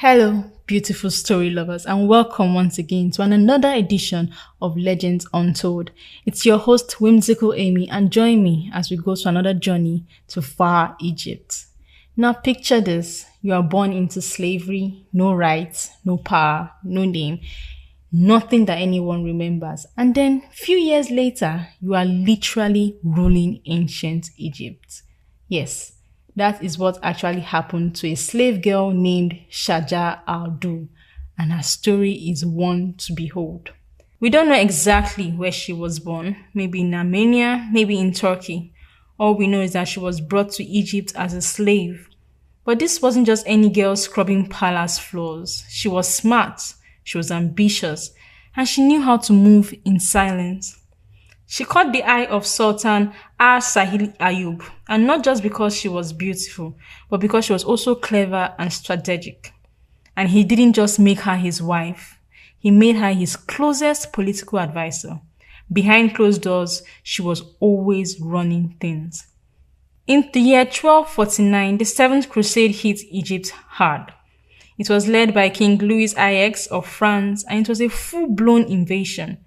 Hello, beautiful story lovers, and welcome once again to another edition of Legends Untold. It's your host, Whimsical Amy, and join me as we go to another journey to far Egypt. Now, picture this: you are born into slavery, no rights, no power, no name, nothing that anyone remembers. And then, few years later, you are literally ruling ancient Egypt. Yes. That is what actually happened to a slave girl named Shajar al-Durr, and her story is one to behold. We don't know exactly where she was born, maybe in Armenia, maybe in Turkey. All we know is that she was brought to Egypt as a slave. But this wasn't just any girl scrubbing palace floors. She was smart, she was ambitious, and she knew how to move in silence. She caught the eye of Sultan al-Sahil Ayub, and not just because she was beautiful, but because she was also clever and strategic. And he didn't just make her his wife, he made her his closest political advisor. Behind closed doors, she was always running things. In the year 1249, the Seventh Crusade hit Egypt hard. It was led by King Louis IX of France, and it was a full-blown invasion.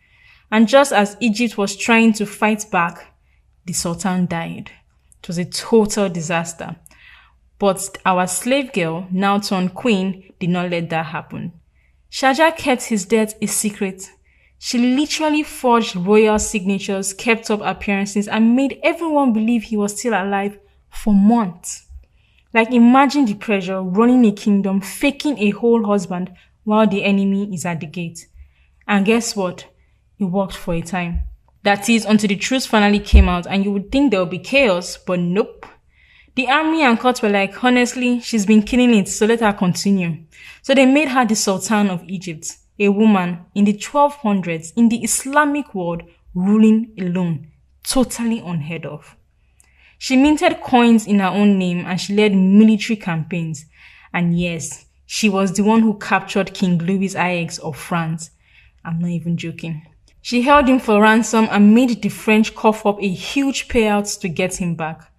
And just as Egypt was trying to fight back, the Sultan died. It was a total disaster. But our slave girl, now turned queen, did not let that happen. Shajar kept his death a secret. She literally forged royal signatures, kept up appearances, and made everyone believe he was still alive for months. Like, imagine the pressure, running a kingdom, faking a whole husband while the enemy is at the gate. And guess what? It worked for a time. That is, until the truth finally came out, and you would think there would be chaos, but nope. The army and court were like, honestly, she's been killing it, so let her continue. So they made her the Sultan of Egypt, a woman in the 1200s in the Islamic world, ruling alone, totally unheard of. She minted coins in her own name, and she led military campaigns. And yes, she was the one who captured King Louis IX of France. I'm not even joking. She held him for ransom and made the French cough up a huge payout to get him back.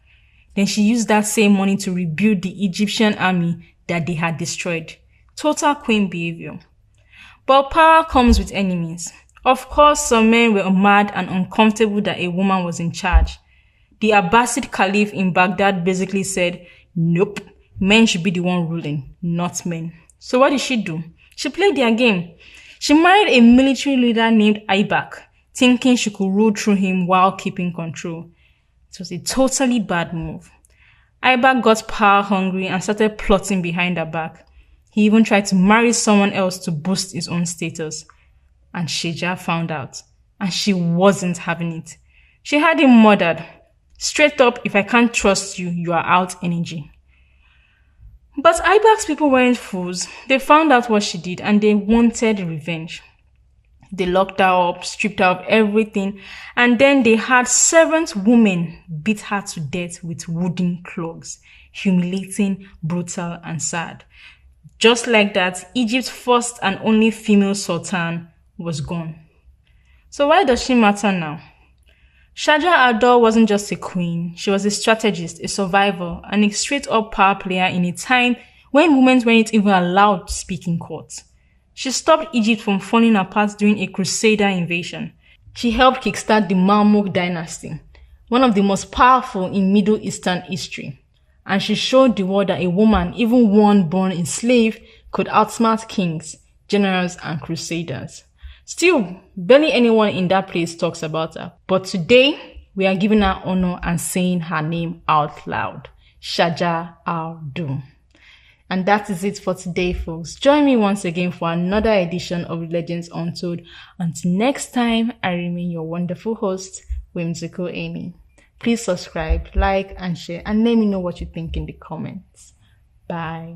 Then she used that same money to rebuild the Egyptian army that they had destroyed. Total queen behavior. But power comes with enemies. Of course, some men were mad and uncomfortable that a woman was in charge. The Abbasid Caliph in Baghdad basically said, nope, men should be the one ruling, not men. So what did she do? She played their game. She married a military leader named Aibak, thinking she could rule through him while keeping control. It was a totally bad move. Aibak got power hungry and started plotting behind her back. He even tried to marry someone else to boost his own status. And Shajar found out, and she wasn't having it. She had him murdered. Straight up, if I can't trust you, you are out energy. But Aibak's people weren't fools. They found out what she did and they wanted revenge. They locked her up, stripped her of everything, and then they had servant women beat her to death with wooden clogs. Humiliating, brutal, and sad. Just like that, Egypt's first and only female sultan was gone. So why does she matter now? Shajar al-Durr wasn't just a queen. She was a strategist, a survivor, and a straight-up power player in a time when women weren't even allowed to speak in court. She stopped Egypt from falling apart during a crusader invasion. She helped kickstart the Mamluk dynasty, one of the most powerful in Middle Eastern history. And she showed the world that a woman, even one born enslaved, could outsmart kings, generals, and crusaders. Still, barely anyone in that place talks about her. But today, we are giving her honor and saying her name out loud. Shajar al-Durr. And that is it for today, folks. Join me once again for another edition of Legends Untold. Until next time, I remain your wonderful host, Whimsical Amy. Please subscribe, like, and share, and let me know what you think in the comments. Bye.